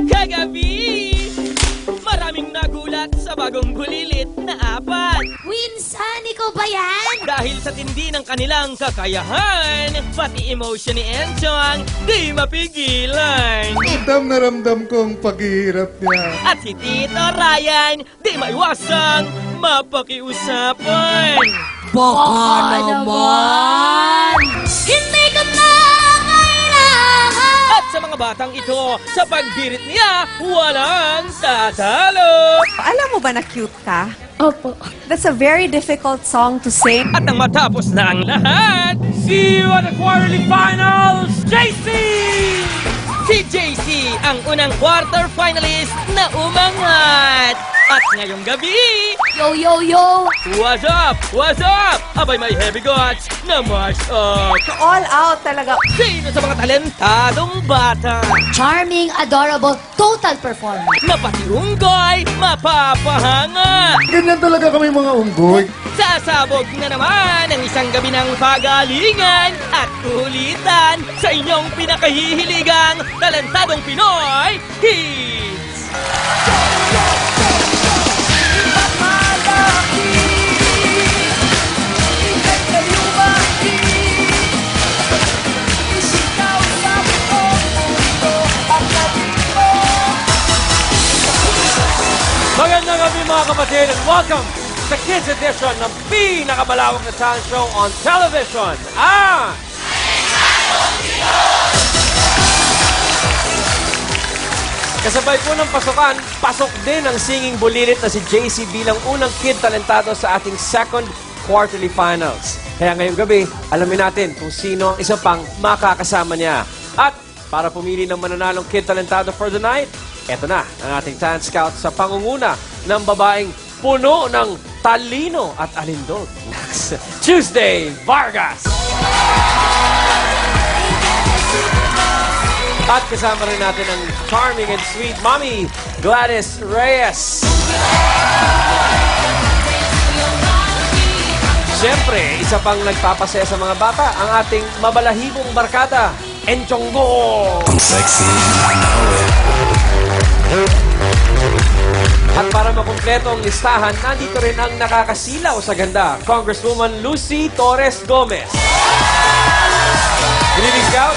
Kagabi, maraming nagulat sa bagong bulilit na apat. Winsan, ikaw ba yan? Dahil sa tindi ng kanilang kakayahan, pati emotion ni Enchong di mapigilan. Ramdam na ramdam kong paghihirap niya. At si Tito Ryan, di maiwasang mapakiusapan. Baka naman! Hindi ko na kailangan! At sa mga batang ito, sa pagbirit niya, walang tatalo. Alam mo ba na cute ka? Opo. That's a very difficult song to sing. At nang matapos na ang lahat, see you at the quarterfinals, JC! Si JC ang unang quarter finalist na umangat. At ngayong gabi, Yo, yo, yo! what's up? What's up? Abay may heavy guts na march up. All out talaga. Sino sa mga talentadong bata Charming, adorable, total performance. na pati unggoy mapapahanga? Ganyan talaga kami mga unggoy. Sasabog na naman ang isang gabi ng pagalingan at ulitan sa inyong pinakahihiligang talentadong Pinoy Hits! Magandang gabi mga kapatid and welcome sa Kids Edition ng pinakamalawak na talent show on television. Kasabay po ng pasukan, pasok din ang singing bulilit na si JC bilang unang kid talentado sa ating second quarterly finals. Kaya ngayong gabi, alamin natin kung sino ang isa pang makakasama niya. At para pumili ng mananalong kid talentado for the night, eto na ang ating talent scout sa pangunguna ng babaeng puno ng talino at alindog. Tuesday Vargas! At kasama rin natin ang charming and sweet mommy, Gladys Reyes. Siyempre, isa pang nagpapasaya sa mga bata, ang ating mabalahibong barkada, Enchong Go! At para makumpleto ang listahan, nandito rin ang nakakasilaw sa ganda, Congresswoman Lucy Torres Gomez. Good evening, Scout.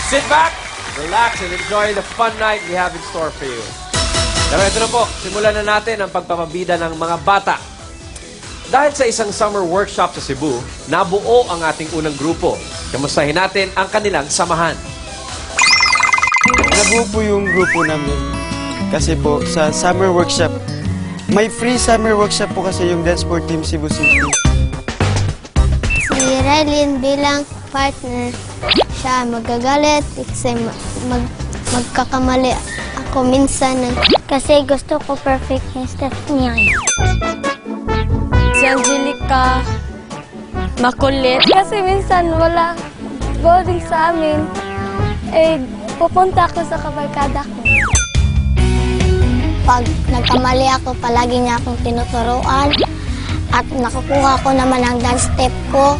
Sit back, relax, and enjoy the fun night we have in store for you. Pero ito na po, simulan na natin ang pagpapabida ng mga bata. Dahil sa isang summer workshop sa Cebu, nabuo ang ating unang grupo. Kamustahin natin ang kanilang samahan. Nabuo po yung grupo namin. Kasi po, sa summer workshop, may free summer workshop po kasi yung Dance Sport Team Cebu City. Si Rylin bilang partner, siya magagalit kasi magkakamali ako minsan kasi gusto ko perfect yung step niya. Si Angelica, makulit. Kasi minsan wala boarding sa amin. Eh, pupunta ako sa kabarkada ko. Pag nagkamali ako, palagi niya akong tinuturuan at nakukuha ko naman ang dance step ko.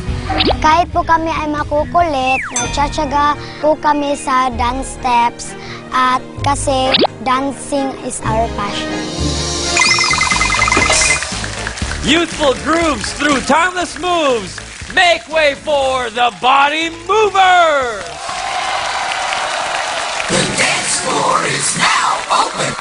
Kahit po kami ay makukulit, nagtsatsaga po kami sa dance steps at kasi dancing is our passion. Youthful grooves through timeless moves. Make way for the Body Movers! The dance floor is now open.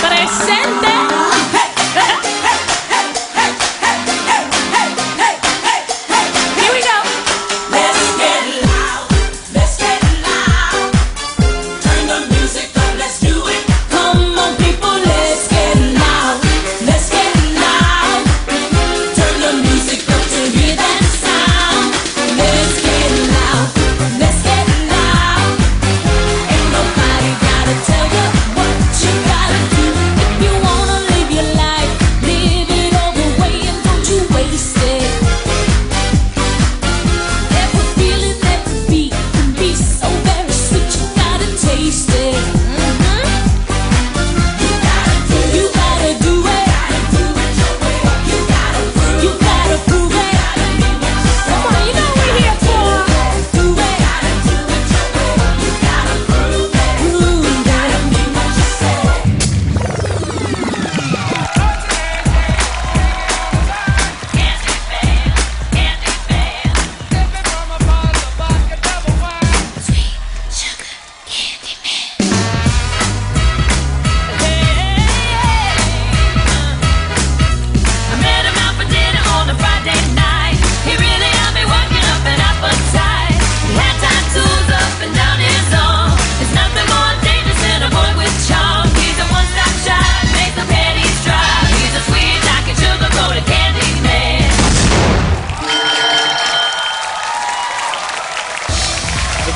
Presente!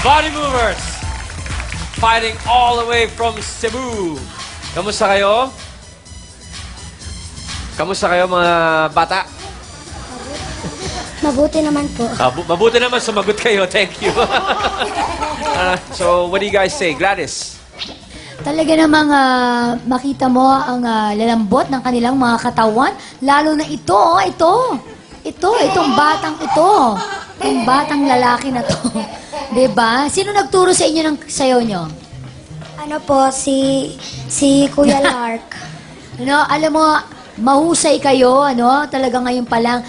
Body Movers, fighting all the way from Cebu. Kamusta kayo? Kamusta kayo mga bata? Mabuti naman po. Mabuti naman sumagot kayo. Thank you. So, what do you guys say? Gladys? Talaga namang makita mo ang lalambot ng kanilang mga katawan. Lalo na itong batang ito. Itong batang lalaki na to. Diba? Sino nagturo sa inyo ng sayaw nyo? Ano po, si Kuya Lark. Ano, alam mo, mahusay kayo, ano, talaga ngayon pa lang.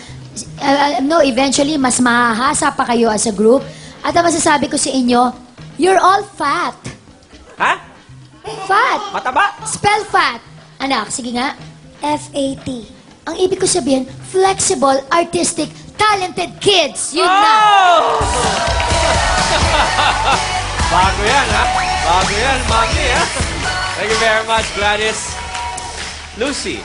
Eventually, mas mahahasa pa kayo as a group. At ang masasabi ko sa inyo, you're all fat. Ha? Fat. Mataba? Spell fat. Anak, sige nga. F-A-T. Ang ibig ko sabihin, flexible, artistic, talented kids. Yun na. Oh! Bago yan, ha? Bago yan, mami, ha? Thank you very much, Gladys. Lucy.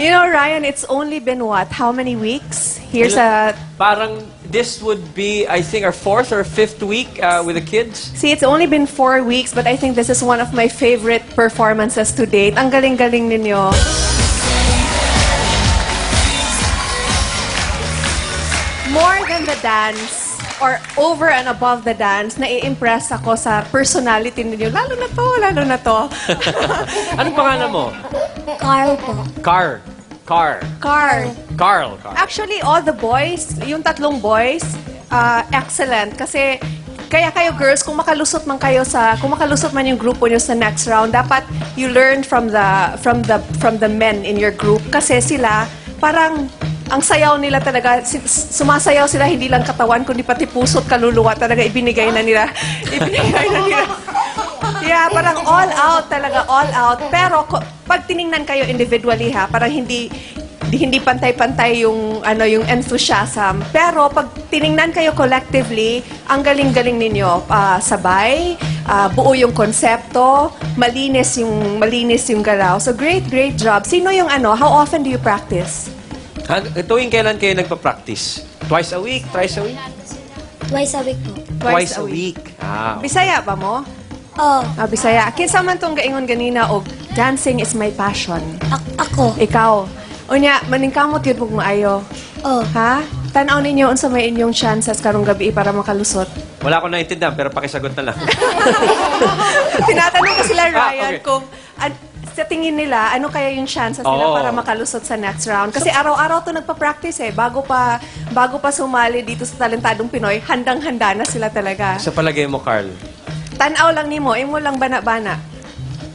You know, Ryan, it's only been what? How many weeks? Here's a... Parang this would be, I think, our 4th or 5th week with the kids. See, it's only been 4 weeks, but I think this is one of my favorite performances to date. Ang galing-galing ninyo. More than the dance, or over and above the dance, nai-impress ako sa personality ninyo. Lalo na to. Anong pangalan mo? Carl po. Carl. Actually, all the boys, yung tatlong boys, excellent. Kasi, kaya kayo girls, kung makalusot man yung grupo nyo sa next round, dapat you learn from the men in your group. Kasi sila, parang, ang sayaw nila talaga, sumasayaw sila hindi lang katawan, kundi pati puso't kaluluwa talaga ibinigay na nila. Yeah, parang all out talaga, all out. Pero pag tiningnan kayo individually ha, parang hindi pantay-pantay yung enthusiasm. Pero pag tiningnan kayo collectively, ang galing-galing ninyo. Sabay, buo yung konsepto, malinis yung galaw. So great job. Sino yung how often do you practice? Tuwing kailan kayo nagpa-practice? Twice a week? Thrice a week? Twice a week po. Twice a week. Ah, Bisaya ba mo? Oh, Bisaya. Kinsa man tong gaingon ganina og dancing is my passion. ako. Ikaw. Unya, maningkamot yun mong maayo. Oh. Ha? Tanaw ninyo unsa may inyong chances karong gabi para makalusot. wala akong naintindihan, pero pakisagot na lang. Tinatanong ko sila, Ryan, okay. kung sa tingin nila, ano kaya yung chances nila Oo. para makalusot sa next round. Kasi araw-araw to nagpa-practice eh. Bago pa sumali dito sa Talentadong Pinoy, handang-handa na sila talaga. Sa palagay mo, Carl, Tanaw lang nimo, imo lang bana-bana.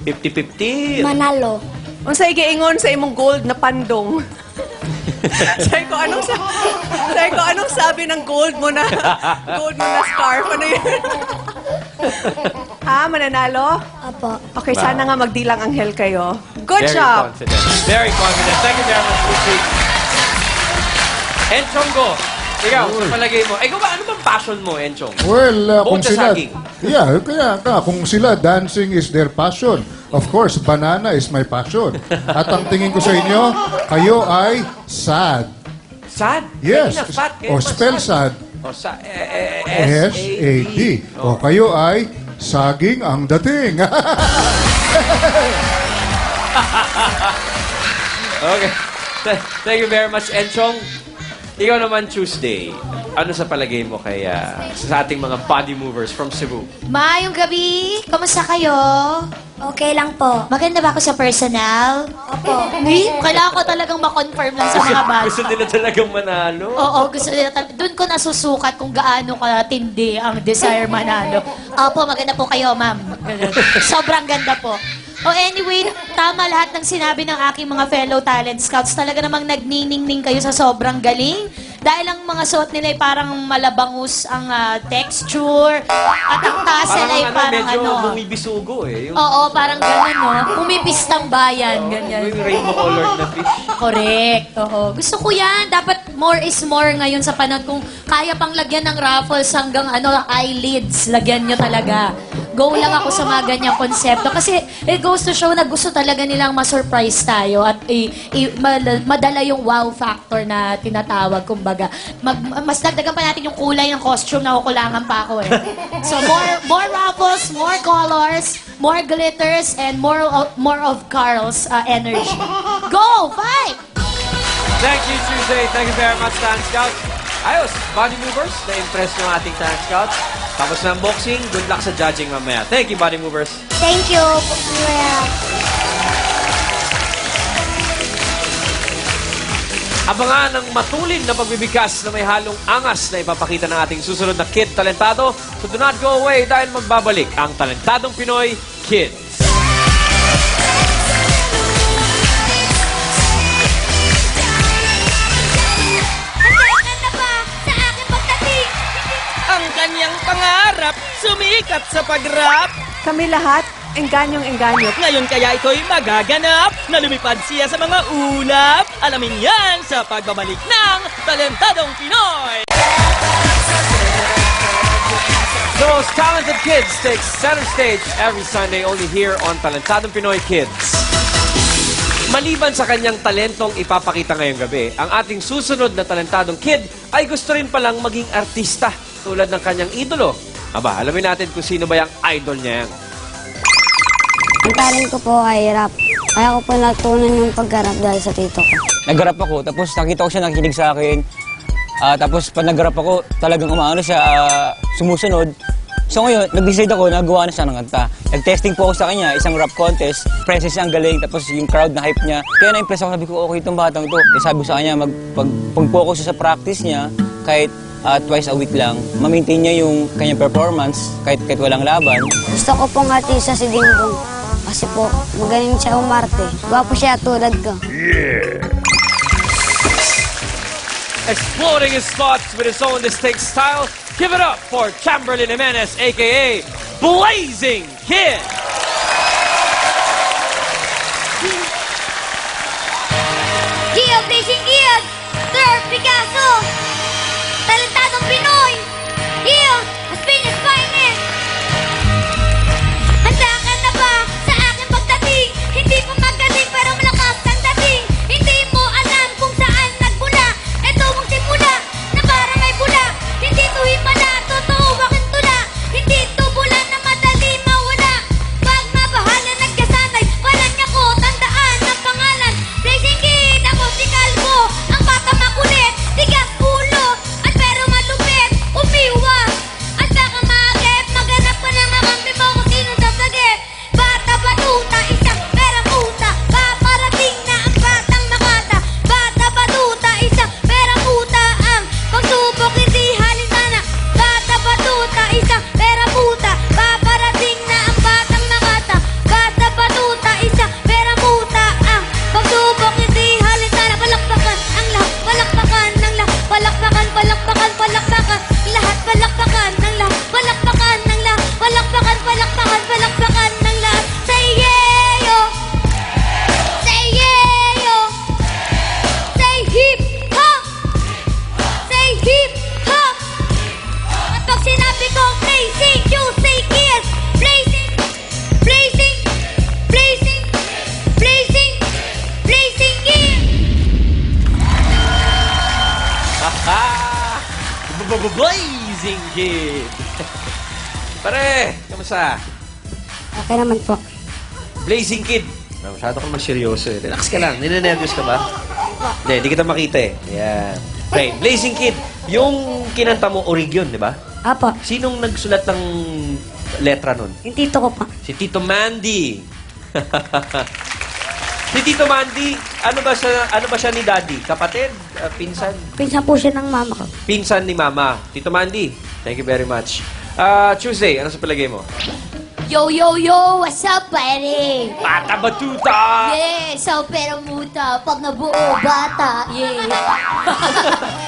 50-50? Manalo. Unsa giingon sa imong gold na pandong? Sabi ko, anong sabi ng gold mo na scarf? Ano yun? Ha? Mananalo? Apo. Okay, sana nga magdilang anghel kayo. Good Very job! confident. Very confident. Thank you very much, Lucy. Enchonggo, ikaw, sa palagay mo, ikaw ba, ano bang passion mo, Enchong? Well, kung Bukod sa sila... saging. Yeah, kung sila, dancing is their passion. Of course, banana is my passion. At ang tingin ko sa inyo, kayo ay sad. Sad? Yes. Kanina, fat. O spell sad. O S-A-D. O kayo ay saging ang dating. Okay. Thank you very much, Enchong. Ikaw naman, Tuesday. Ano sa palagay mo kay sa ating mga body movers from Cebu? Maayong gabi. Kamusta kayo? Okay lang po. Maganda ba ako sa personal? Opo. Kailangan ko talagang ma-confirm lang sa mga bata. Gusto nila talagang manalo. Oo, gusto nila. Doon ko nasusukat kung gaano katindi ang desire manalo. Opo, maganda po kayo, ma'am. Sobrang ganda po. Anyway, tama lahat ng sinabi ng aking mga fellow talent scouts. Talaga namang nagniningning kayo sa sobrang galing. Dahil ang mga suot nila ay parang malabangus ang texture. At ang tassel ay parang medyo bumibisugo eh. Yung, Oo, parang gano'n, no? Pumipistang bayan, ganyan. yung rainbow colored na fish. Correct. Oo. Gusto ko yan. Dapat more is more ngayon sa panahon. Kung kaya pang lagyan ng ruffles hanggang eyelids, lagyan nyo talaga. go lang ako sa mga ganyang konsepto. Kasi it goes to show na gusto talaga nilang ma-surprise tayo at madala yung wow factor na tinatawag, kumbaga. Mas dagdagan pa natin yung kulay ng costume, nakukulangan pa ako eh. So more ruffles, more colors, more glitters, and more of Carl's energy. Go! Fight! Thank you, Tuesday. Thank you very much, Talent Scouts. Ayos, body movers. Na-impress yung ating Talent Scouts. Tapos na unboxing. Good luck sa judging mamaya. Thank you, body movers. Thank you. Kuya. Abangan ang matulin na pagbibigkas na may halong angas na ipapakita ng ating susunod na Kid Talentado. So do not go away dahil magbabalik ang Talentadong Pinoy Kids. Ang kanyang pangarap, sumikat sa pag-rap. Kami lahat, enganyong-enganyo. Ngayon kaya ito'y magaganap na lumipad siya sa mga ulap. Alamin yan sa pagbabalik ng Talentadong Pinoy. The most talented kids take center stage every Sunday only here on Talentadong Pinoy Kids. Maliban sa kanyang talentong ipapakita ngayong gabi, ang ating susunod na talentadong kid ay gusto rin palang maging artista tulad ng kanyang idolo. Aba, alamin natin kung sino ba yung idol niya yan. Ang talent ko po ay rap. Kaya ko po natunan yung pagkarap dahil sa tito ko. Nag-rap ako, tapos nakita ko siya nakikinig sa akin. Tapos pag nag-rap ako, talagang umaano siya, sumusunod. So ngayon, nag-decide ako, nagawa na siya ng kanta. Nag-testing po ako sa kanya, isang rap contest. Presence niya ang galing, tapos yung crowd na hype niya. Kaya na-impress ako, sabi ko, okay itong batang ito. Kaya sabi ko sa kanya, pag-focus siya sa practice niya, kahit twice a week lang, ma-maintain niya yung kanyang performance, kahit walang laban. Gusto ko pong artista si Dingbong. Kasi po, magaling siya umarte. Gwapo siya tulad ko. Exploding his thoughts with his own distinct style, give it up for Chamberlain Jimenez, a.k.a. Blazing Kid! Gio Blazing Kid! Sir Picasso! Talentadong Pinoy! Gio, as Pinas finest! Handa ka na ba sa aking pagdating? Hindi pa magaling pero malakas ang dating. Hindi mo alam kung saan nagmula. Ito ang simula na para may bula. Hindi ito himala, totoo aking tula. Hindi ito bula na madali mawala. Pag mabahala nagkasanay, wala niya ko tandaan ang pangalan. Blazing Kid, ako si Calvo, ang bata makulit, tigas ulo, at pero malupit, umiwas. At baka maagip, maghanap ka ng makampi mo kung sino sasagip. Bata batuta, isang perang uta, paparating na ang batang makata. Bata batuta, isang perang uta, ang pagsubok hindi halintana. Bata batuta, isang perang uta, paparating na ang batang makata. Bata batuta, isang perang uta, ang pagsubok hindi halintana. Palakpakan ang lahat, palakpakan ng lahat, palakpakan, palakpakan, palakpakan, lahat palakpakan ng lahat, palakpakan ng lahat, palakpakan, palakpakan, palakpakan ng lahat. Say yeah-yo! Say yeah-yo! Say hip-hop! Say hip-hop! At pag sinabi ko blazing, you say kids! Blazing! Blazing! Blazing! Blazing! Blazing kids! Blazing Kid! Pare, kamusta? Okay naman po. Blazing Kid! Masyado ka naman seryoso eh. Relax ka lang. Ninenervyos ka ba? Hindi kita makita eh. Yan. Okay, Blazing Kid. Yung kinanta mo, Origion, di ba? Apo, Sinong nagsulat ng letra nun? yung tito ko pa. Si Tito Mandy. Si Tito Mandy, ano ba siya ni Daddy? Kapatid? Pinsan? Pinsan po siya ng mama ko. Pinsan ni Mama. Tito Mandy, thank you very much. Tuesday, ano sa palagay mo? Yo, yo, yo! What's up, pare? Bata Batuta! Yeah, so pero muta, pag nabuo, bata. Yeah.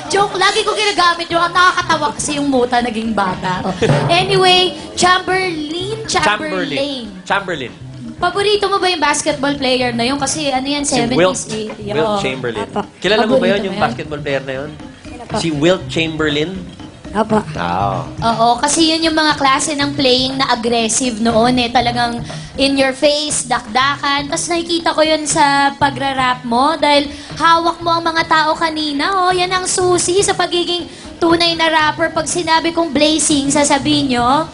Joke, lagi ko ginagamit yung nakakatawa kasi yung muta naging bata. Oh. Anyway, Chamberlain. Chamberlain. Paborito mo ba yung basketball player na yun? Kasi ano yan, Si 70s, Wilt. 80s. Wilt Oo. Chamberlain. Apo. Kilala mo ba Paborito yun, yung mo yan? basketball player na yun? po? Si Wilt Chamberlain. Opo. Oo, kasi yun yung mga klase ng playing na aggressive noon eh. Talagang in your face, dakdakan. Tapos nakikita ko yun sa pagra-rap mo dahil hawak mo ang mga tao kanina. Oh, yan ang susi sa pagiging tunay na rapper. Pag sinabi kong blazing, sasabihin nyo?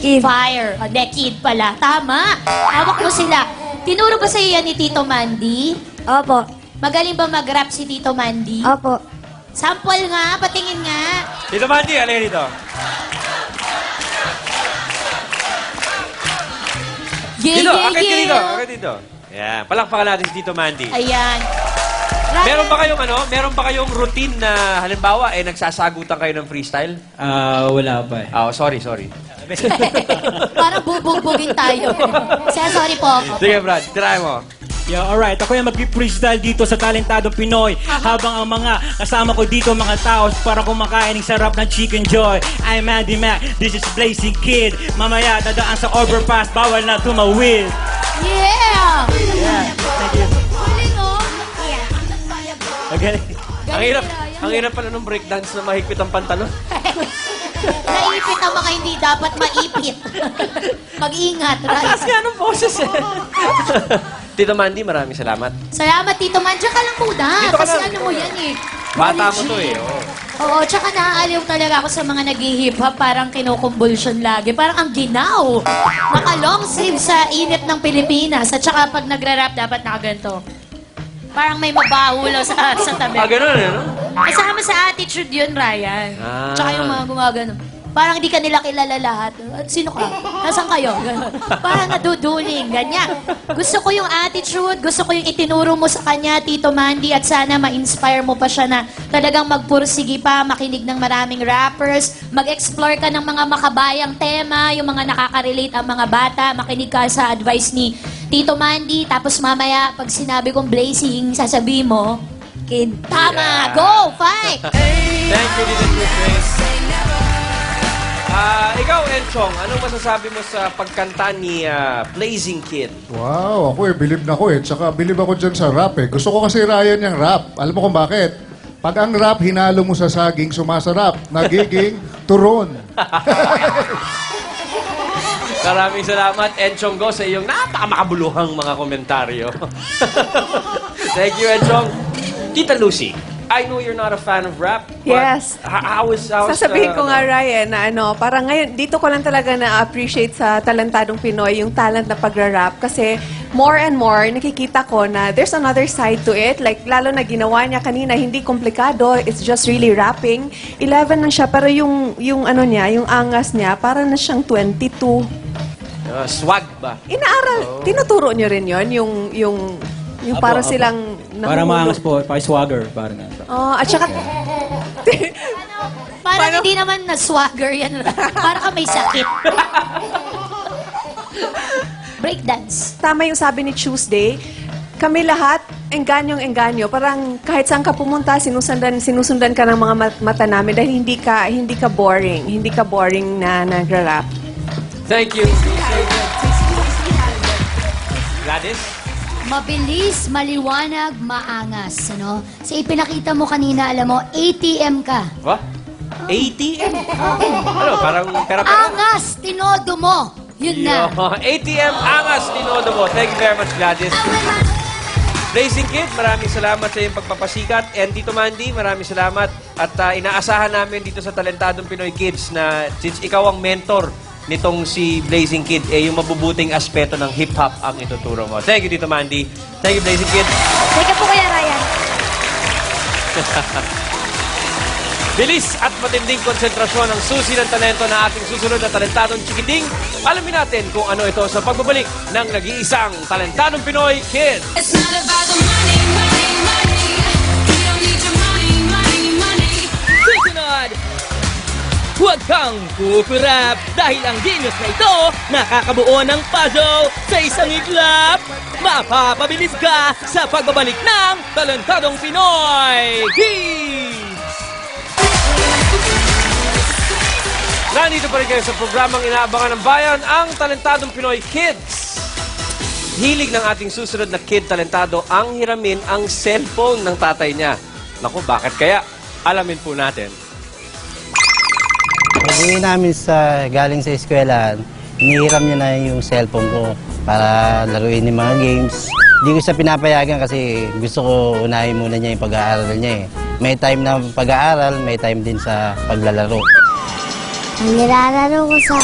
Kid. Fire. Hindi, kid pala. Tama. Hawak mo sila. Tinuro ba sa'yo yan ni Tito Mandy? Opo. Magaling ba mag-rap si Tito Mandy? Opo. Sample nga, patingin nga. Tito Mandy, alin dito. Yeah, Dito, yeah, akit ka dito. yeah. Akit dito. Yan, palakpakan natin si Tito Mandy. Ayan. Meron ba kayong routine na halimbawa nagsasagutan kayo ng freestyle? Wala pa eh. Oh, sorry. Parang bubugbugin tayo. Sorry po. Sige, Brad, try mo. Yeah, alright. Ako yung mag-freestyle dito sa Talentadong Pinoy. Habang ang mga kasama ko dito, mga tao, para kumakain ng sarap ng Chicken Joy. I'm Andy Mac, this is Blazing Kid. Mamaya, dadaan sa overpass, bawal na tumawid. Yeah! Thank you. Galing, oh. Okay. Ang hirap pala ng breakdance na mahigpit ang pantalon. Naipit ang mga hindi dapat maipit. Mag-ingat, Taas Rice. nga ng boses eh. Tito Mandy, maraming salamat. Salamat, Tito Man. Diyan ka lang muna. Dito ka Kasi lang. ano mo yan eh. Bata mo to eh. Oo. Oo, tsaka naaaliw talaga ako sa mga nag-hip hop, parang kinukumbulsyon lagi. Parang ang ginaw. Naka-long sleeve sa init ng Pilipinas. At tsaka pag nagra-rap, dapat nakaganto. Parang may mabahulo sa tabi. Ganun eh, no? Kasama sa attitude yun, Ryan. Ah. Tsaka yung mga gumagano. Parang hindi ka nila kilala lahat. Sino ka? Nasaan kayo? Ganun. Parang naduduling. Ganyan. Gusto ko yung attitude. Gusto ko yung itinuro mo sa kanya, Tito Mandy. At sana ma-inspire mo pa siya na talagang magpursigi pa, makinig ng maraming rappers, mag-explore ka ng mga makabayang tema, yung mga nakaka-relate ang mga bata, makinig ka sa advice ni Tito Mandy. Tapos mamaya, pag sinabi kong blazing, sasabihin mo, Kid. Tama! Go! Fight! Thank you, Tito Grace. Ikaw, Enchong, anong masasabi mo sa pagkanta ni Blazing Kid? Wow, ako bilib na ako Tsaka bilib ako dyan sa rap Gusto ko kasi Ryan yung rap. Alam mo kung bakit? Pag ang rap, hinalo mo sa saging, sumasarap. Nagiging turon. Maraming salamat, Enchong Go, sa iyong napakamakabuluhang mga komentaryo. Thank you, Enchong. Tita Lucy, I know you're not a fan of rap. But Yes. How is Sasabihin ko nga, Ryan, na parang ngayon, dito ko lang talaga na-appreciate sa Talentadong Pinoy yung talent na pagra-rap. Kasi more and more, nakikita ko na there's another side to it. Like, lalo na ginawa niya kanina, hindi komplikado. It's just really rapping. 11 lang siya, pero yung ano niya, yung angas niya, para na siyang 22. swag ba? Inaaral, tinuturo niyo rin yon yung para silang Para maangas po, para swagger. Para nga. Oh, at saka, Parang hindi naman na swagger yan. Parang ka may sakit. Breakdance. tama yung sabi ni Tuesday, kami lahat, engganyo. Parang kahit saan ka pumunta, sinusundan ka ng mga mata namin dahil hindi ka boring. Hindi ka boring na nagra-rap. Thank you. Gladys? Mabilis, maliwanag, maangas. Ano? So, ipinakita mo kanina, alam mo, ATM ka. What? ATM? Ano, parang pera-pera? Angas, tinodo mo. Yun na. ATM Angas Tinodo mo. Thank you very much, Gladys. Blazing Kid, maraming salamat sa iyong pagpapasikat. And Tito Mandy, maraming salamat. At inaasahan namin dito sa Talentadong Pinoy Kids na since ikaw ang mentor nitong si Blazing Kid, yung mabubuting aspeto ng hip-hop ang ituturo mo. Thank you, Tito Mandy. Thank you, Blazing Kid. Teka po kaya, Ryan. Bilis at matinding konsentrasyon ang susi ng talento na ating susunod na talentadong chikiting. Alamin natin kung ano ito sa pagbabalik ng nag-iisang Talentadong Pinoy Kid. It's not about the money, money, money. We don't need your money. Susunod, huwag kang pupurap dahil ang genius na ito nakakabuo ng puzzle sa isang iglap. Mapapabilis ka sa pagbabalik ng Talentadong Pinoy Kids! Nandito pa rin kayo sa programang inaabangan ng bayan, ang Talentadong Pinoy Kids. Hilig ng ating susunod na kid talentado ang hiramin ang cellphone ng tatay niya. Naku, bakit kaya? Alamin po natin. Uwi namin galing sa eskwelahan, inihiram niya na yung cellphone ko para laruin yung mga games. Hindi ko siya pinapayagan kasi gusto ko unahin muna niya yung pag-aaral niya eh. May time na pag-aaral, may time din sa paglalaro. Ang nilalaro ko sa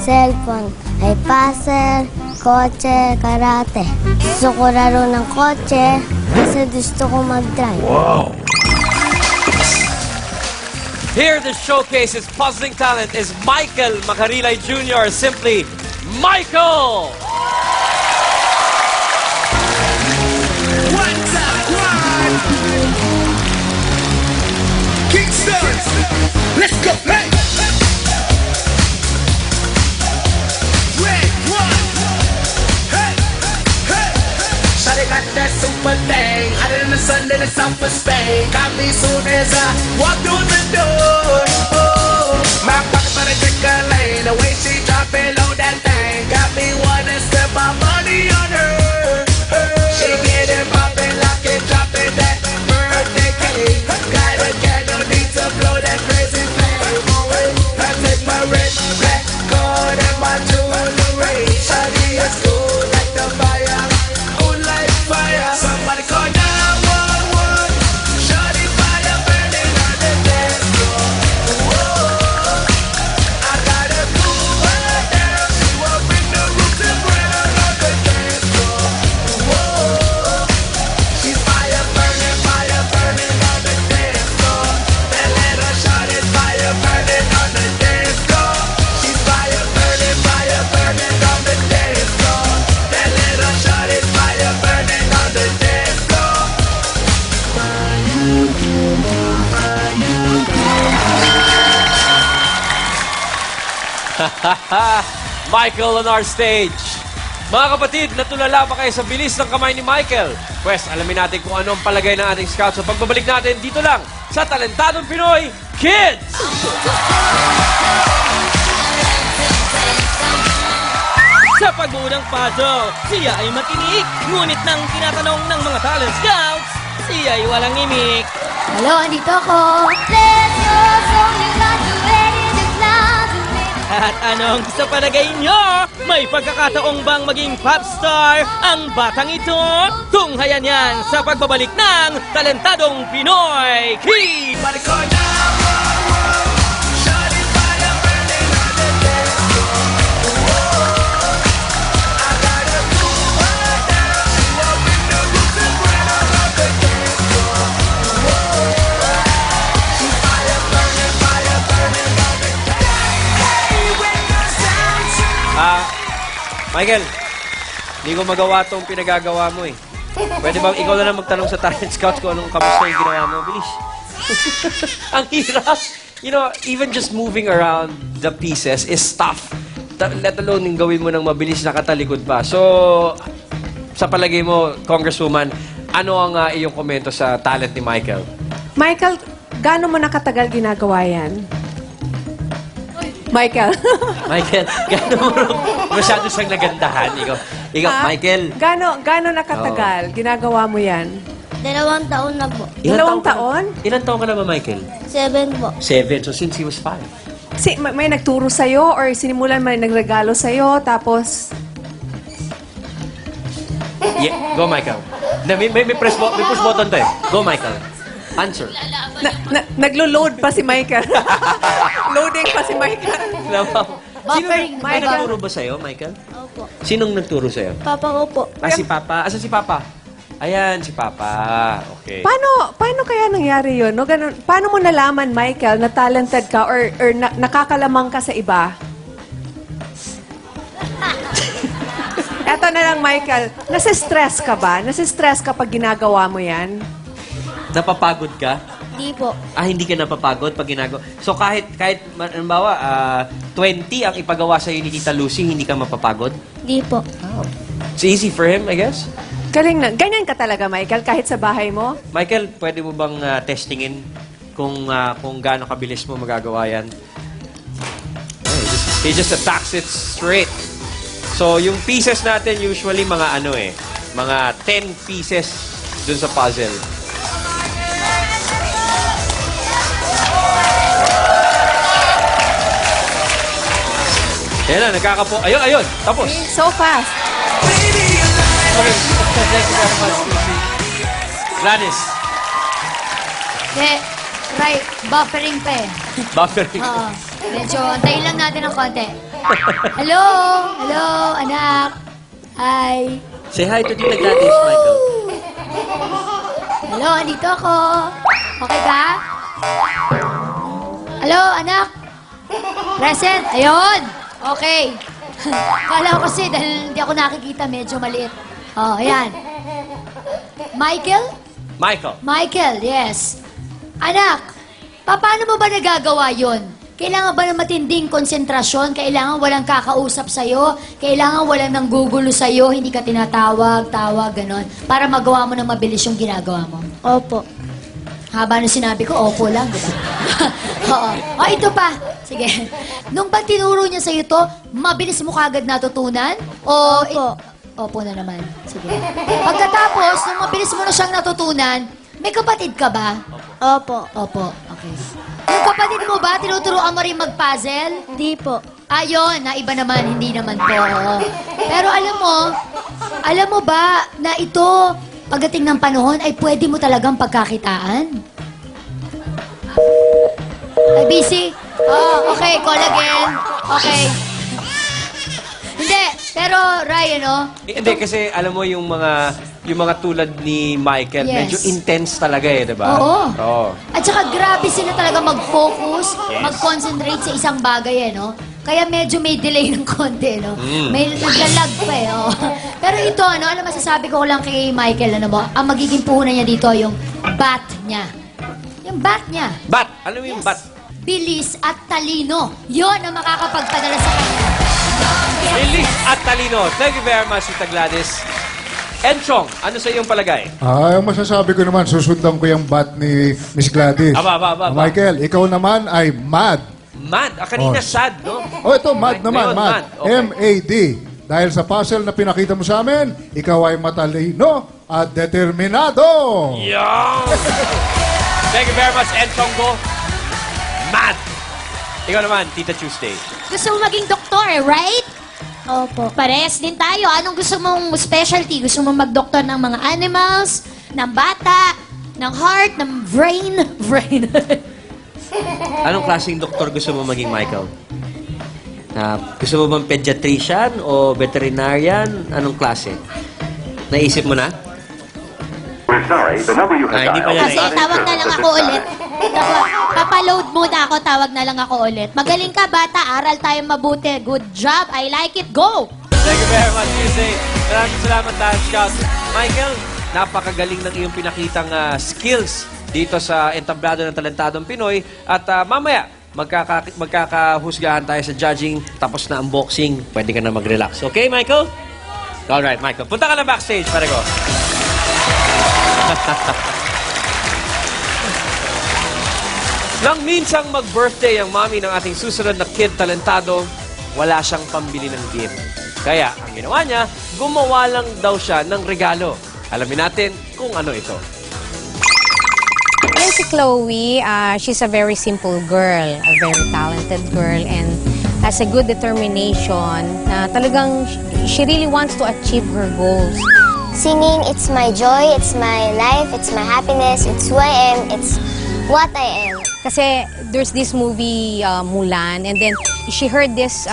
cellphone ay puzzle, kotse, karate. Gusto ko laro ng kotse kasi gusto ko mag-drive. Here to showcase his puzzling talent is Michael Macarilay Jr. Simply, Michael! Kingston, let's go. Hey. Red one. Hey, hey. Shawty got that super thing, hotter than the sun in the south of Spain. Got me soon as I walk through the door. Oh, my pocket started tickling, the way she drop it low that thing got me wanna spend my money on her. She get it poppin', lock it, drop it, that birthday cake. Got a candle, need to blow that crazy flame. I take my red, black card and my jewelry. Shawty is cool like the fire, cool like fire. Somebody call 911. Shawty fire burning on the dance floor. Whoa, I gotta cool her down. She will bring the roof to ground on the dance floor. Whoa, she's fire burning on the dance floor. That little shawty fire burning on the dance floor. She's fire burning on the dance floor. That little shawty fire burning on the dance floor. Michael on our stage. Mga kapatid, natulala ba kayo sa bilis ng kamay ni Michael? Pwes, alamin natin kung ano ang palagay ng ating scouts sa pagbabalik natin dito lang sa Talentadong Pinoy Kids! Sa pagbuo ng puzzle, siya ay makinig. Ngunit nang tinatanong ng mga talent scouts, siya ay walang imik. Hello, andito ako. At anong sa palagay nyo? May pagkakataong bang maging pop star ang batang ito? Tunghayan yan sa pagbabalik ng Talentadong Pinoy Kids! Somebody call 911. Shawty fire burning on the dance floor. Whoa, I gotta cool her down. She will bring the roof to ground on the dance floor. Whoa, she's fire burning on the dance floor. Hey, when the sound turns. Michael, hindi ko magawa tong pinagagawa mo eh. Pwede bang ikaw na lang magtanong sa talent scouts kung anong kamusta yung ginawa mo? Bilis. Ang hirap. You know, even just moving around the pieces is tough. Let alone yung gawin mo ng mabilis na katalikod pa. So, sa palagay mo, Congresswoman, ano ang iyong komento sa talent ni Michael? Michael, gaano mo nakatagal ginagawa yan? Michael. Michael, gano'n mo rin masyado siyang nagandahan. Ikaw Ha? Michael. Gaano nakatagal ginagawa mo yan? 2 taon na po. Dalawang taon? Ilan taon ka na ba, Michael? 7 po. 7. So, since he was 5. May nagturo sa'yo or sinimulan may nagregalo sa'yo tapos... Yeah, go, Michael. May push button to eh. Go, Michael. Answer. Naglo-load pa si Michael. Loading pa si Michael. Buffering. May nagturo ba sa'yo, Michael? Opo. Sinong nagturo sa'yo? Papa ko po. Si Papa. Asan si Papa? Ayan, si Papa. Okay. Paano kaya nangyari yun? No? Ganun, paano mo nalaman, Michael, na talented ka or nakakalamang ka sa iba? Eto na lang, Michael. Nasa-stress ka ba? Nasa-stress ka pag ginagawa mo yan? Napapagod ka? Di po. Hindi ka napapagod pag ginagawa. So kahit halimbawa, 20 ang ipagawa sa'yo ni Tita Lucy, hindi ka mapapagod? Di po. It's easy for him, I guess. Galing na. Ganyan ka talaga, Michael, kahit sa bahay mo? Michael, pwede mo bang testingin kung gaano kabilis mo magagawa yan? He just attacks it straight. So, yung pieces natin, usually mga mga 10 pieces dun sa puzzle. Yan na, nagkakapo. Ayun. Tapos. So fast. Okay. Thank you very much, Lucy. Gladys. Right, buffering pa eh. Buffering. Oo. Medyo, antayin lang natin ng konti. Hello, anak. Hi. Say hi to Tita Gladys, Michael. Hello, andito ako. Okay ka? Hello, anak. Present. Ayun. Okay. Kala ko kasi dahil hindi ako nakikita, medyo maliit. Oh, ayan. Michael, yes. Anak, paano mo ba nagagawa yon? Kailangan ba ng matinding konsentrasyon? Kailangan walang kakausap sa'yo? Kailangan walang nanggugulo sa'yo? Hindi ka tinatawag, ganon. Para magawa mo ng mabilis yung ginagawa mo? Opo. Haba nung sinabi ko, opo lang, di ba? Oo. O, ito pa. Sige. Nung pag tinuro niya sa'yo to, mabilis mo kagad natutunan? O, Opo. Opo na naman. Sige. Pagkatapos, nung mabilis mo na siyang natutunan, may kapatid ka ba? Opo. Opo. Okay. Yung kapatid mo ba, tinuturuan mo rin mag-puzzle? Di po. Ayun, na iba naman, hindi naman po. Oo. Pero alam mo ba na ito, pagdating ng panahon, ay pwede mo talagang pagkakitaan? Ay, busy? Oh, okay, call again. Okay. Hindi, pero Ryan, no? Hindi, kasi alam mo yung mga tulad ni Michael, Yes. medyo intense talaga eh, di ba? Oo. At saka grabe sila talaga mag-focus, mag-concentrate sa isang bagay, no? Kaya medyo may delay ng konti, no? May naglalag pa eh, oh. Pero ito, ano masasabi ko lang kay Michael, ano mo? Ang magiging puhunan niya dito, yung bat niya. Yung bat niya. Bat! Alam mo yung bat? Bilis at talino. Yon ang makakapagpadala sa kanya. Bilis at talino. Thank you very much, Tita Gladys. Enchong, ano sa iyong palagay? Ang masasabi ko naman, susundan ko yung bat ni Miss Gladys. Aba. Michael, ikaw naman ay mad. Mad. Kanina Oh. sad, no? Ito, mad naman, Ngayon, mad. Okay. M-A-D. Dahil sa puzzle na pinakita mo sa amin, ikaw ay matalino at determinado. Yan! Thank you very much, Enchong Go. Mad! Ikaw naman, Tita Tuesday. Gusto mo maging doktor, right? Opo. Pares din tayo. Anong gusto mong specialty? Gusto mong mag-doktor ng mga animals, ng bata, ng heart, ng brain? Brain. Anong klaseng doktor gusto mo maging, Michael? Gusto mo bang pediatrician o veterinarian? Anong klase? Naisip mo na? Hindi pa yan. Kasi tawag na lang ako ulit. Papaload muna ako, tawag na lang ako ulit. Magaling ka, bata. Aral tayo mabuti. Good job. I like it. Go! Thank you very much, Tuesday. Maraming salamat, Dad Scout. Michael, napakagaling ng iyong pinakitang skills dito sa entablado ng Talentadong Pinoy. At mamaya, magkakahusgahan tayo sa judging. Tapos na unboxing. Pwede ka na mag-relax. Okay, Michael? Alright, Michael. Punta ka na backstage, pare ko. Nang minsang mag-birthday ang mami ng ating susunod na kid talentado, wala siyang pambili ng gift. Kaya, ang ginawa niya, gumawa lang daw siya ng regalo. Alamin natin kung ano ito. Yan si Chloe, she's a very simple girl, a very talented girl, and has a good determination. Talagang, she really wants to achieve her goals. Singing, it's my joy, it's my life, it's my happiness, it's who I am, it's what I am. Kasi there's this movie, Mulan, and then she heard this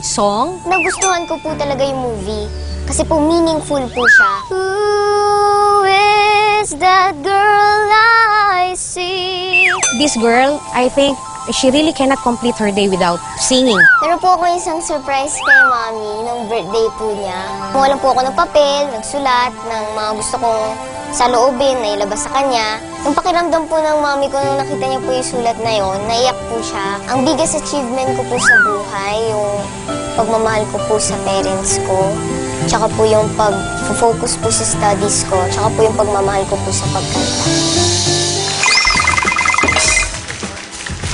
song. Nagustuhan ko po talaga yung movie. Kasi po meaningful po siya. Who is that girl I see? This girl, I think, she really cannot complete her day without singing. Meron po ako isang surprise kay Mami nung birthday po niya. Kumuha lang po ako ng papel, nagsulat ng mga gusto kong saloobin na ilabas sa kanya. Yung pakiramdam po ng Mami ko nung nakita niya po yung sulat na yon, naiyak po siya. Ang biggest achievement ko po sa buhay, yung pagmamahal ko po sa parents ko, tsaka po yung pag-focus po sa studies ko, tsaka po yung pagmamahal ko po sa pagkanta.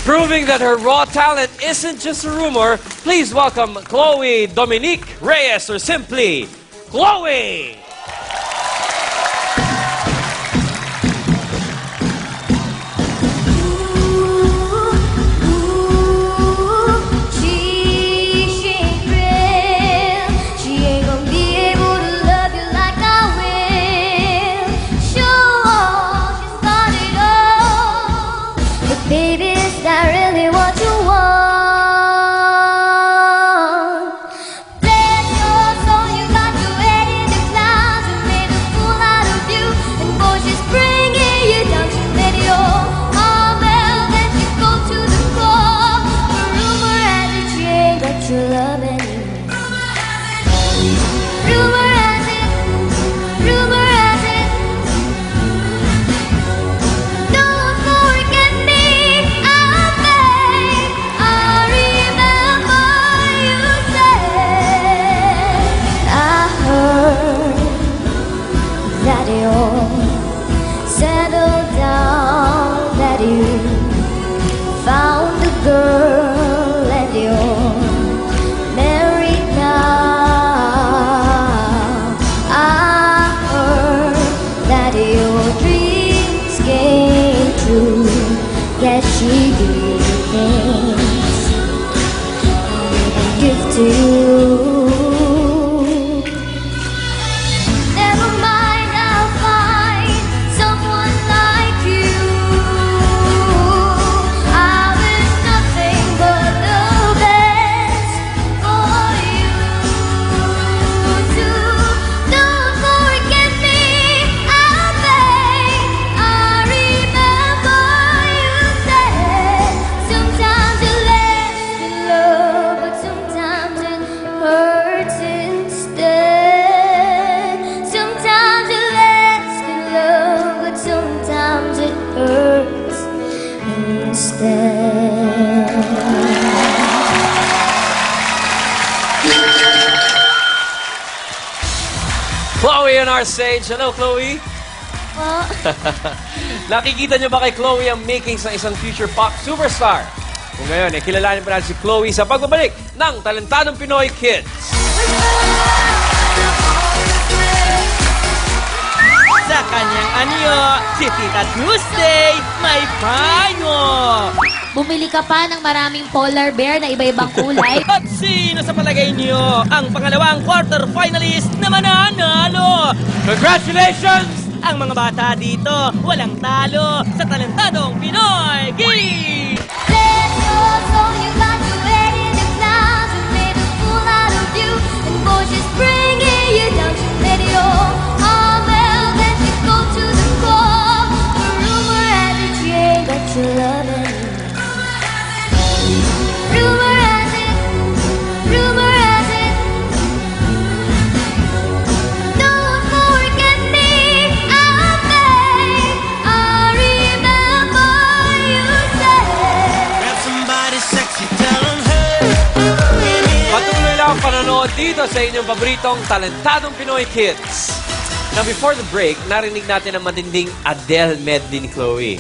Proving that her raw talent isn't just a rumor, please welcome Chloe Dominique Reyes, or simply, Chloe! She you're loving me. Rumor has it, don't forget me, I beg. I remember you said, I heard that you're settled down, that you found a girl and you're married now. I heard that your dreams came true. Yes, she did things give to you. Never mind, I'll find someone like you. I wish nothing but the best for you too. Don't forget me, I beg. I remember you said sometimes you last in love, but sometimes it hurts instead. Sometimes you last in love, but sometimes it hurts instead. Chloe on our stage. Hello, Chloe. Nakikita niyo ba kay Chloe ang makings ng isang future pop superstar? Kung ngayon, kilalanin pa natin si Chloe sa pagbabalik ng Talentadong Pinoy Kids. Sa kanyang anyo, si Tita Tuesday may payo. Bumili ka pa ng maraming polar bear na iba-ibang kulay. At sino sa palagay niyo ang pangalawang quarter finalist na mananalo? Congratulations! Ang mga bata dito, walang talo sa Talentadong Pinoy Kids! Let your soul, you got to wait in the clouds and made a fool out of you. And voices bringing you down to let your arm melt and you go to the core. The rumor has it, yeah, that you're loving me. Rumor has it, don't forget me, I beg. I remember you said. Patuloy lang ang panonood dito sa inyong paboritong Talentadong Pinoy Kids. Now, before the break, narinig natin ang matinding Adele medley ni Chloe.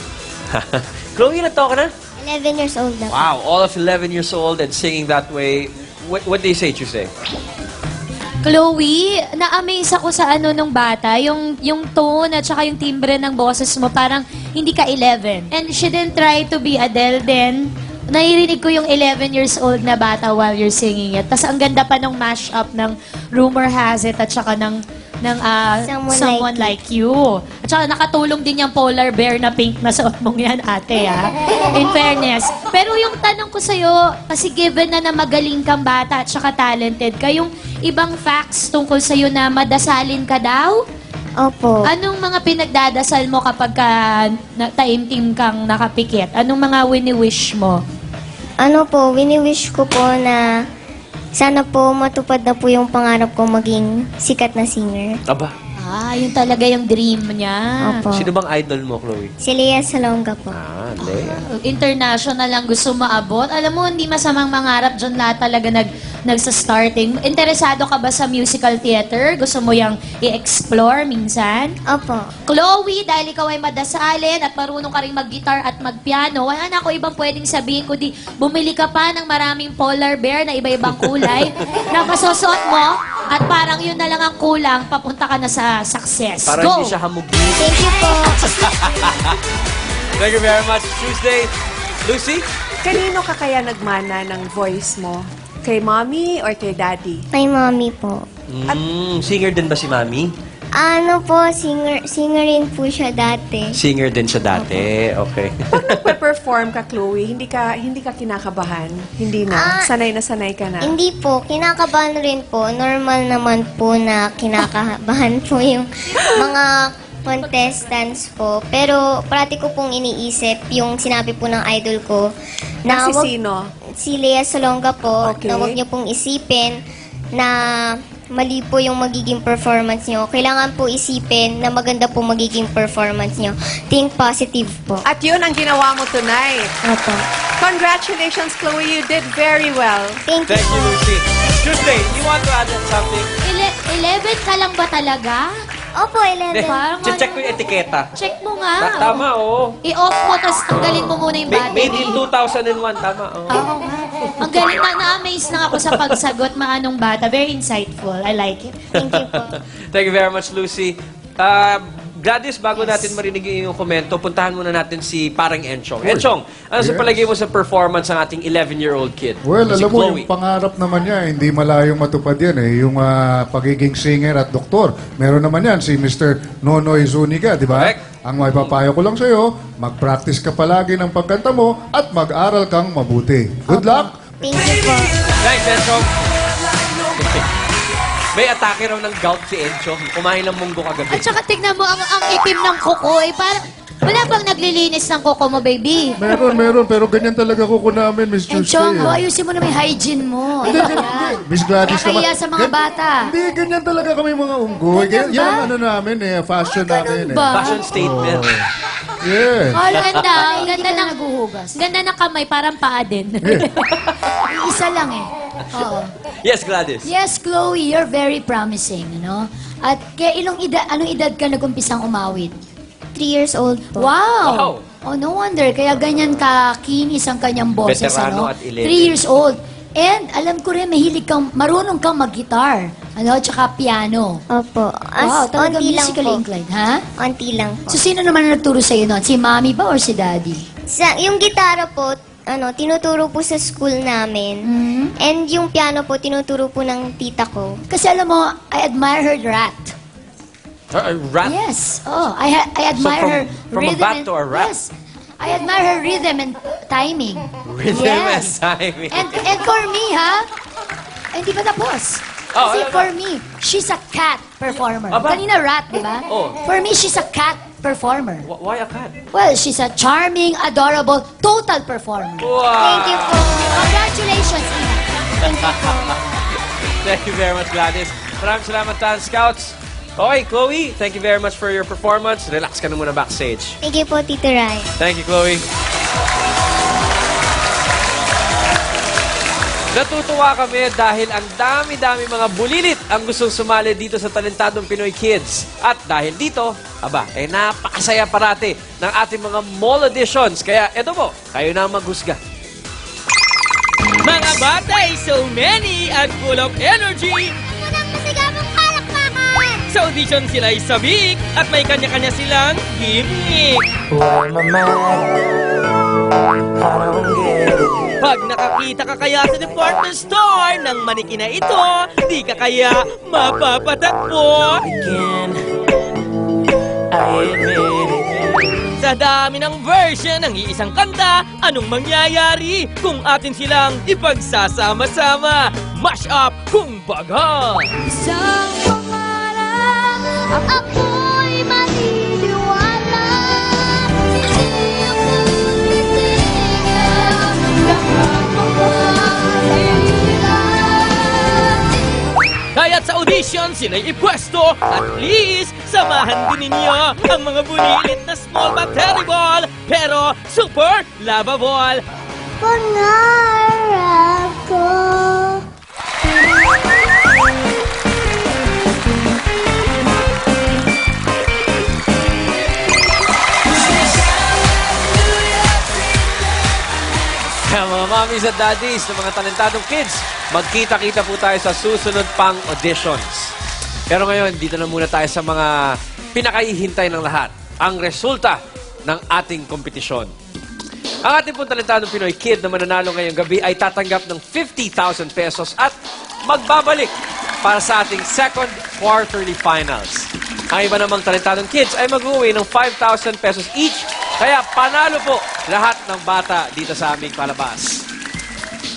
Chloe, ilan taon ka na? 11 years old na. Wow, all of 11 years old and singing that way. What do you say, Tuesday? Chloe, na-amaze ako sa ano nung bata, yung tone at saka yung timbre ng boses mo, parang hindi ka 11. And she didn't try to be Adele then. Naririnig ko yung 11 years old na bata while you're singing it. Tapos ang ganda pa ng mashup ng Rumor Has It at saka ng Someone Like You. At saka nakatulong din yung polar bear na pink na suot mong yan, ate, ha? In fairness. Pero yung tanong ko sa'yo, kasi given na magaling kang bata at saka talented ka, yung ibang facts tungkol sa'yo na madasalin ka daw? Opo. Anong mga pinagdadasal mo kapag taimtim kang nakapikit? Anong mga wini-wish mo? Ano po, wini-wish ko po na sana po matupad na po yung pangarap ko maging sikat na singer. Aba, Yun talaga yung dream niya. Opo. sino bang idol mo, Chloe? Si Lea Salonga po. Lea. International lang gusto maabot. Alam mo, hindi masamang mangarap dyan lahat talaga nagsa-starting. Interesado ka ba sa musical theater? Gusto mo yung i-explore minsan? Opo. Chloe, dahil ikaw ay madasalin at marunong ka rin mag-guitar at mag-piano, wala na ako ibang pwedeng sabihin kundi bumili ka pa ng maraming polar bear na iba-ibang kulay na masusuot mo at parang yun na lang ang kulang, papunta ka na sa success. Para Go! hindi siya hamugi. Thank you po. Thank you very much, Tuesday. Lucy? Kanino ka kaya nagmana ng voice mo? Kay mommy or kay daddy? Kay mommy po. Singer din ba si Mami? Ano po, singer rin po siya dati. Singer din siya dati. Okay. Pag nagpe-perform ka, Chloe, hindi ka kinakabahan? Hindi na? Sanay ka na? Hindi po, kinakabahan rin po. Normal naman po na kinakabahan po yung mga contestants po. Pero parati ko pong iniisip yung sinabi po ng idol ko na Si sino? si Lea Salonga po, Okay. na huwag niyo pong isipin na mali po yung magiging performance niyo. Kailangan po isipin na maganda po magiging performance niyo. Think positive po. At yun ang ginawa mo tonight. Opo. Congratulations, Chloe. You did very well. Thank you Thank you, po. Lucy. Tuesday, you want to add something? 11 ka lang ba talaga? Opo, 11. Parang Check ko yung etiketa. Check mo nga. Tama, oo. I-off mo, tapos tanggalin mo muna yung battery. Made in 2001, tama. Oo. Oo nga. Ang galing na-amaze lang ako sa pagsagot, maanong bata. Very insightful. I like it. Thank you po. Thank you very much, Lucy. Gladys, bago natin marinig yung komento, puntahan muna natin si Parang Enchong. Enchong, ano sa Yes. palagay mo sa performance ng ating 11-year-old kid? Well, si alam mo, Chloe? yung pangarap naman niya, hindi malayong matupad yan eh. Yung pagiging singer at doktor. Meron naman yan, si Mr. Nonoy Zuniga, di ba? Correct. Ang may papayo ko lang sa'yo, mag-practice ka palagi ng pagkanta mo at mag-aral kang mabuti. Good luck! Thank you po. Thanks, Enchong. May atake raw ng gout si Enchong. Kumain ng munggo kagabi. At saka tignan mo, ang itim ng kuko. Parang, wala bang naglilinis ng kuko mo, baby? Meron. Pero ganyan talaga kuko namin, Miss And Tuesday. Chong, ayusin mo na may hygiene mo. Hindi, Ayan. hindi. Miss Gladys naman. Kaya sa mga bata. Hindi, ganyan talaga kami mga unggoy. Ganyan Yan ba? ang ano namin eh, fashion namin eh. ba? Fashion statement. Yes. Oh, ganda. Ang ganda ng naguhugas. Ganda ng kamay, parang paa din. Isa lang eh. Oo. Yes, Gladys. Yes, Chloe, you're very promising, ano? At kaya anong edad ka nag-umpisang umawit? 3 years old po. Wow! Oh, no wonder. Kaya ganyan kakinis ang kanyang boses, Veterano ano? at 11. 3 years old. And alam ko rin, marunong kang mag-guitar. Ano? Tsaka piano. Opo. Wow, talagang onti lang musically po. inclined, ha? Onti lang po. So, sino naman ang nagturo sa'yo noon? Si mommy ba or si daddy? Yung gitara po, tinuturo po sa school namin. And yung piano po, tinuturo po ng tita ko. Kasi alam mo, I admire her rat. Rat? Yes. Oh, I admire her from a rhythm bat and, to a rat? Yes. I admire her rhythm and timing. Rhythm Yes. and timing. And for me, ha? Hindi pa tapos. Oh, Kasi ano for me, she's a cat performer. Aba. Kanina rat, di ba? Oh. For me, she's a cat performer. Why a cat? Well, she's a charming, adorable, total performer. Wow. Thank you po. Congratulations, Ina. Thank you very much, Gladys. Maraming salamat, Tan Scouts. Okay, Chloe, thank you very much for your performance. Relax ka na muna backstage. Thank you po, Tito Rai. Thank you, Chloe. Natutuwa kami dahil ang dami-dami mga bulilit ang gustong sumali dito sa Talentadong Pinoy Kids. At dahil dito, napakasaya parati ng ating mga mall editions. Kaya eto po, kayo na ang maghusga. Mga batay, so many at full of energy. Unang masigabong palakpakan! Sa audition sila'y sabik at may kanya-kanya silang gimmick. Pag nakakita ka kaya sa department store ng maniki na ito, di ka kaya mapapatakbo. Sa dami ng version ng iisang kanta, anong mangyayari kung atin silang ipagsasama-sama? Mash up kung baga! Isang pangarap, ako'y maniniwala. Hindi ako titigil, lahat Kaya't sa audition, sila'y ipwesto at please, samahan din ninyo ang mga bulilit na small but terrible, pero super lovable. Pangarap ko. Kaya mga mommies at daddies ng mga talentadong kids, magkita-kita po tayo sa susunod pang auditions. Pero ngayon, dito na muna tayo sa mga pinakaihintay ng lahat. Ang resulta ng ating kompetisyon. Ang ating pong talentadong Pinoy kid na mananalo ngayong gabi ay tatanggap ng 50,000 pesos at magbabalik para sa ating second quarterly finals. Ang iba namang talentadong kids ay mag-uwi ng 5,000 pesos each. Kaya panalo po lahat ng bata dito sa aming palabas.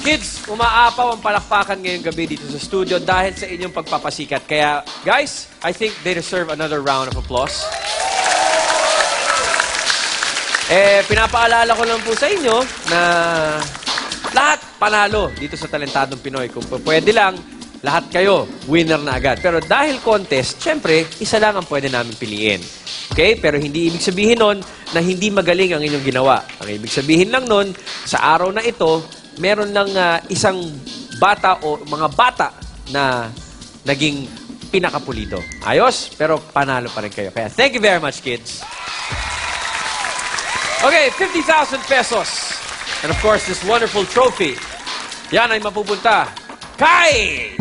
Kids, umaapaw ang palakpakan ngayong gabi dito sa studio dahil sa inyong pagpapasikat. Kaya, guys, I think they deserve another round of applause. Pinapaalala ko lang po sa inyo na lahat panalo dito sa Talentadong Pinoy. Kung pwede lang, lahat kayo, winner na agad. Pero dahil contest, syempre, isa lang ang pwede namin piliin. Okay? Pero hindi ibig sabihin nun na hindi magaling ang inyong ginawa. Ang ibig sabihin lang nun, sa araw na ito, meron ng isang bata o mga bata na naging pinakapulido. Ayos? Pero panalo pa rin kayo. Kaya thank you very much, kids. Okay, 50,000 pesos. And of course, this wonderful trophy. Yan ay mapupunta kay...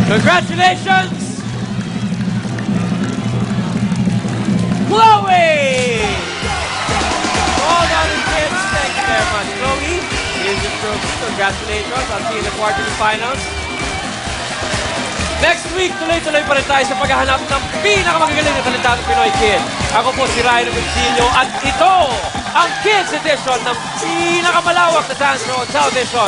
Congratulations! Chloe! All done and kids, thank you very much. Chloe, here's your trophy. Congratulations. I'll see you in the quarterfinals. Next week, tuloy-tuloy pa rin tayo sa paghahanap ng pinakamagagaling na talentadong Pinoy Kid. Ako po si Ryan Agustinio at ito ang Kids Edition ng pinakamalawak na dance show on television.